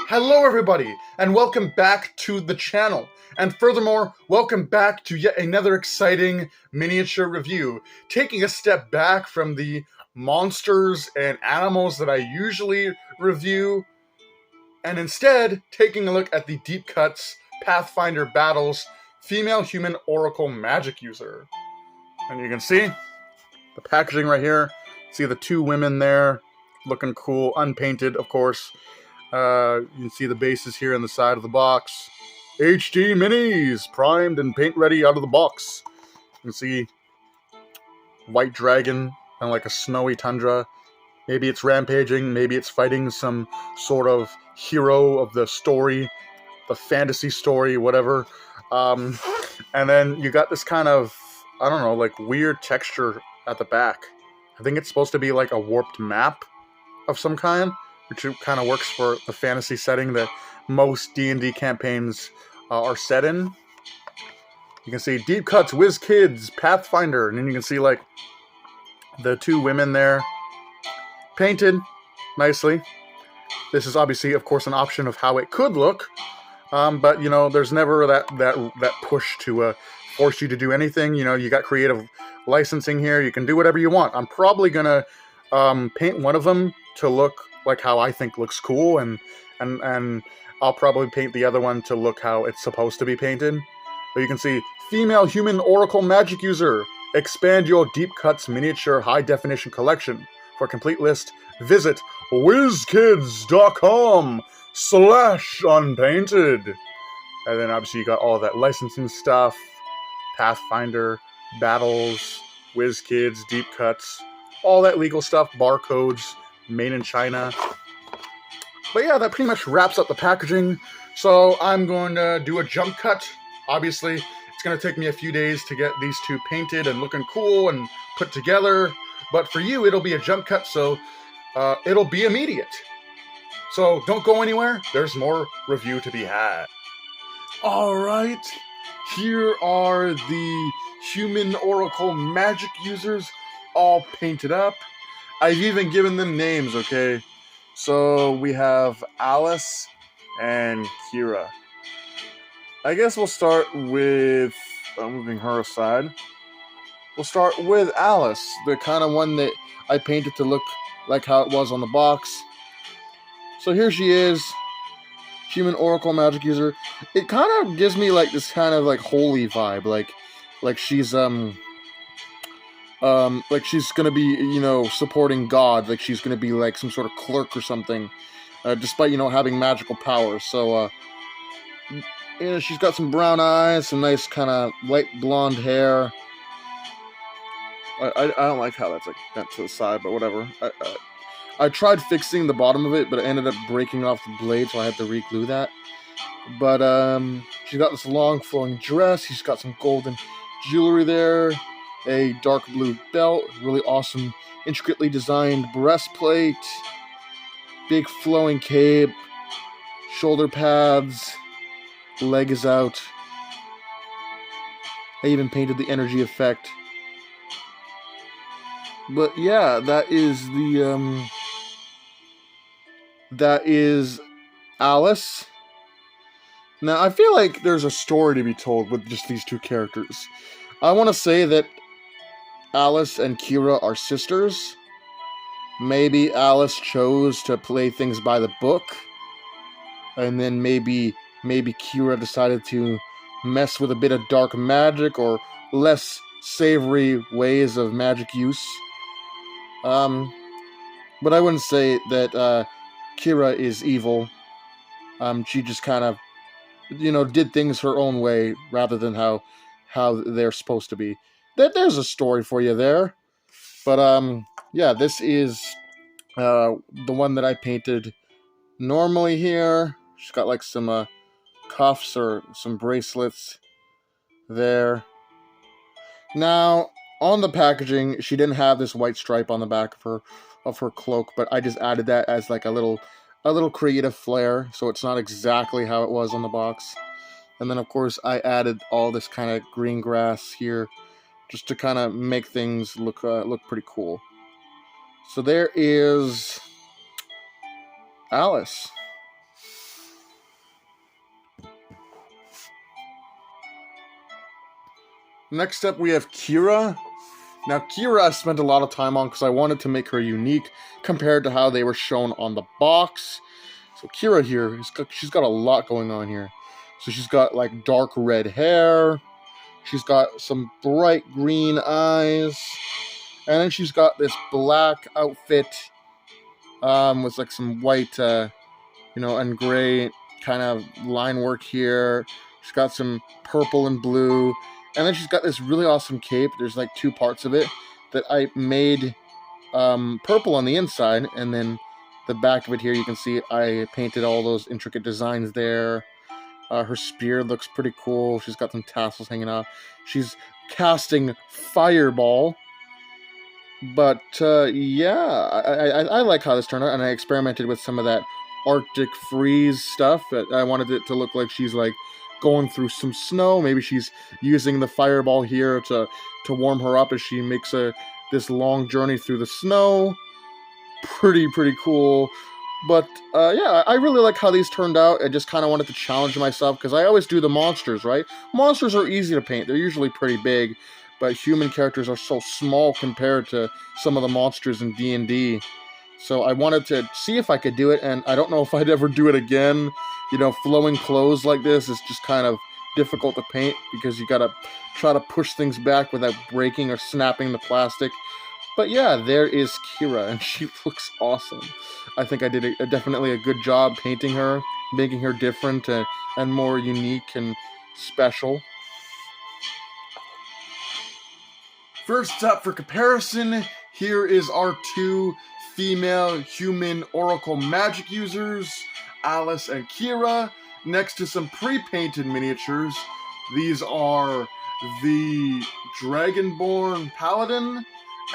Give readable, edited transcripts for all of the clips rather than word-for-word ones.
Hello everybody, and welcome back to the channel. And furthermore, welcome back to yet another exciting miniature review, taking a step back from the monsters and animals that I usually review, and instead taking a look at the Deep Cuts Pathfinder Battles Female Human Oracle Magic User. And you can see the packaging right here. See the two women there, looking cool, unpainted, of course. You can see the bases here on the side of the box. HD Minis, primed and paint ready out of the box. You can see white dragon and like a snowy tundra. Maybe it's rampaging, maybe it's fighting some sort of hero of the story, the fantasy story, whatever. And then you got this kind of, I don't know, like weird texture at the back. I think it's supposed to be like a warped map of some kind, which kind of works for the fantasy setting that most D&D campaigns are set in. You can see Deep Cuts, WizKids, Pathfinder, and then you can see like the two women there, painted nicely. This is obviously, of course, an option of how it could look, but you know, there's never that push to force you to do anything. You know, you got creative licensing here. You can do whatever you want. I'm probably gonna paint one of them to look like how I think looks cool, and I'll probably paint the other one to look how it's supposed to be painted. But you can see Female Human Oracle Magic User. Expand your Deep Cuts miniature high definition collection. For a complete list, visit wizkids.com/unpainted. And then obviously you got all that licensing stuff, Pathfinder, battles, WizKids, Deep Cuts, all that legal stuff, barcodes, made in China. But yeah, that pretty much wraps up the packaging. So I'm going to do a jump cut. Obviously, it's going to take me a few days to get these two painted and looking cool and put together. But for you, it'll be a jump cut, so it'll be immediate. So don't go anywhere. There's more review to be had. All right, here are the Human Oracle Magic Users, all painted up. I've even given them names, okay? So we have Alice and Kira. I guess we'll start with, moving her aside. We'll start with Alice, the kind of one that I painted to look like how it was on the box. So here she is, Human Oracle Magic User. It kind of gives me like this kind of like holy vibe, like she's like she's gonna be, you know, supporting God, like she's gonna be like some sort of clerk or something, despite, you know, having magical powers. So, you know, she's got some brown eyes, some nice kind of light blonde hair. I don't like how that's like bent to the side, but whatever. I tried fixing the bottom of it, but it ended up breaking off the blade, so I had to re-glue that. But she's got this long flowing dress. She's got some golden jewelry there, a dark blue belt, really awesome, intricately designed breastplate, big flowing cape, shoulder pads, leg is out. I even painted the energy effect. But yeah, that is the that is Alice. Now, I feel like there's a story to be told with just these two characters. I want to say that Alice and Kira are sisters. Maybe Alice chose to play things by the book, and then maybe Kira decided to mess with a bit of dark magic or less savory ways of magic use. But I wouldn't say that Kira is evil. She just kind of, you know, did things her own way rather than how they're supposed to be. There's a story for you there. But yeah, this is the one that I painted normally here. She's got like some cuffs or some bracelets there. Now, on the packaging, she didn't have this white stripe on the back of her cloak, but I just added that as like a little creative flair, so it's not exactly how it was on the box. And then of course I added all this kind of green grass here just to kind of make things look pretty cool. So there is Alice. Next up we have Kira. Now Kira I spent a lot of time on because I wanted to make her unique compared to how they were shown on the box. So Kira here, she's got a lot going on here. So she's got like dark red hair, she's got some bright green eyes, and then she's got this black outfit with like some white, and gray kind of line work here. She's got some purple and blue, and then she's got this really awesome cape. There's like two parts of it that I made purple on the inside, and then the back of it here, you can see I painted all those intricate designs there. Her spear looks pretty cool. She's got some tassels hanging out. She's casting fireball. But yeah, I like how this turned out, and I experimented with some of that Arctic freeze stuff. I wanted it to look like she's like going through some snow. Maybe she's using the fireball here to warm her up as she makes this long journey through the snow. Pretty cool. But yeah, I really like how these turned out. I just kind of wanted to challenge myself because I always do the monsters, right? Monsters are easy to paint. They're usually pretty big, but human characters are so small compared to some of the monsters in D&D. So I wanted to see if I could do it, and I don't know if I'd ever do it again. Flowing clothes like this is just kind of difficult to paint because you gotta try to push things back without breaking or snapping the plastic. But yeah, there is Kira, and she looks awesome. I think I did definitely a good job painting her, making her different and more unique and special. First up for comparison, here is our two female human oracle magic users, Alice and Kira, next to some pre-painted miniatures. These are the Dragonborn Paladin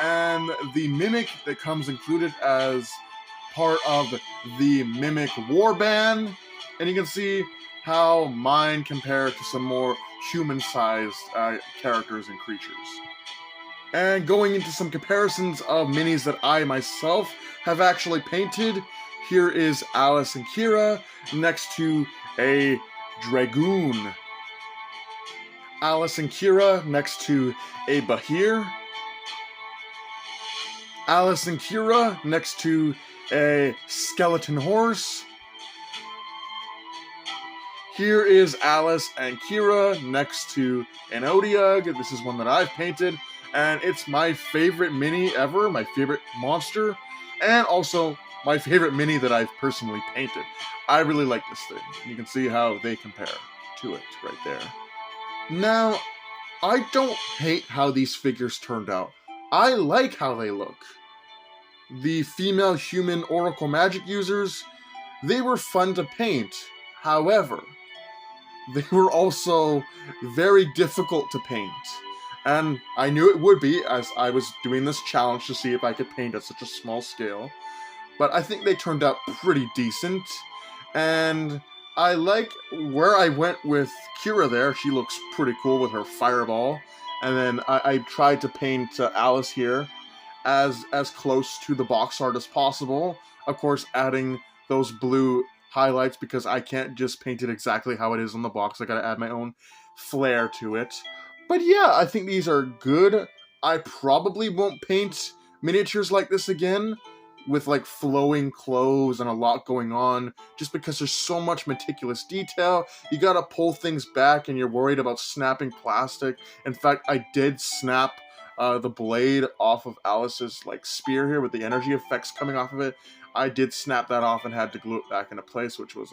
and the Mimic that comes included as part of the Mimic Warband. And you can see how mine compare to some more human-sized characters and creatures. And going into some comparisons of minis that I myself have actually painted, here is Alice and Kira next to a Dragoon. Alice and Kira next to a Bahir. Alice and Kira next to a skeleton horse. Here is Alice and Kira next to an Odiug. This is one that I've painted, and it's my favorite mini ever, my favorite monster, and also my favorite mini that I've personally painted. I really like this thing. You can see how they compare to it right there. Now, I don't hate how these figures turned out. I like how they look. The female human oracle magic users, they were fun to paint. However, they were also very difficult to paint. And I knew it would be, as I was doing this challenge to see if I could paint at such a small scale. But I think they turned out pretty decent. And I like where I went with Kira there. She looks pretty cool with her fireball. And then I tried to paint Alice here as close to the box art as possible. Of course, adding those blue highlights because I can't just paint it exactly how it is on the box. I gotta add my own flair to it. But yeah, I think these are good. I probably won't paint miniatures like this again with like flowing clothes and a lot going on, just because there's so much meticulous detail. You gotta pull things back and you're worried about snapping plastic. In fact, I did snap the blade off of Alice's like spear here with the energy effects coming off of it. I did snap that off and had to glue it back into place, which was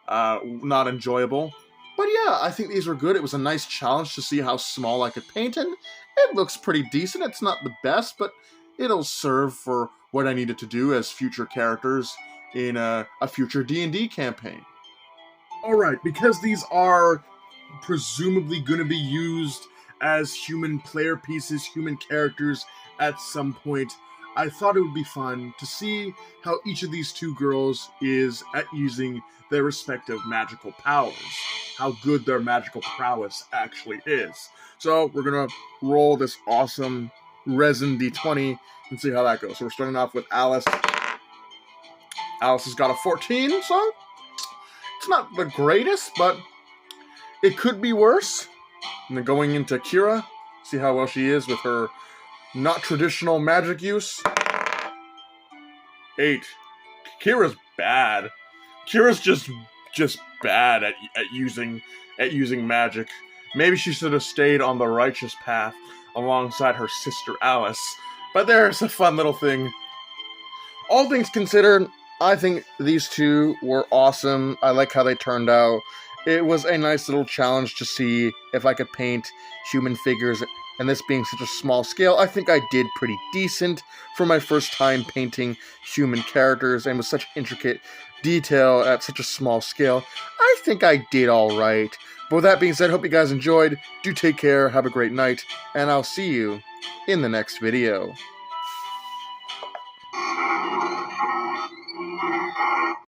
not enjoyable. But yeah, I think these were good. It was a nice challenge to see how small I could paint, and it looks pretty decent. It's not the best, but it'll serve for what I needed to do as future characters in a future D&D campaign. Alright, because these are presumably going to be used as human player pieces, human characters at some point. I thought it would be fun to see how each of these two girls is at using their respective magical powers, how good their magical prowess actually is. So we're gonna roll this awesome resin d20 and see how that goes. So we're starting off with Alice. Alice has got a 14, so it's not the greatest, but it could be worse. And then going into Kira, see how well she is with her not traditional magic use. 8. Kira's bad. Kira's just bad at using magic. Maybe she should have stayed on the righteous path alongside her sister Alice. But there's a fun little thing. All things considered, I think these two were awesome. I like how they turned out. It was a nice little challenge to see if I could paint human figures, and this being such a small scale, I think I did pretty decent for my first time painting human characters, and with such intricate detail at such a small scale. I think I did alright. But with that being said, hope you guys enjoyed. Do take care, have a great night, and I'll see you in the next video.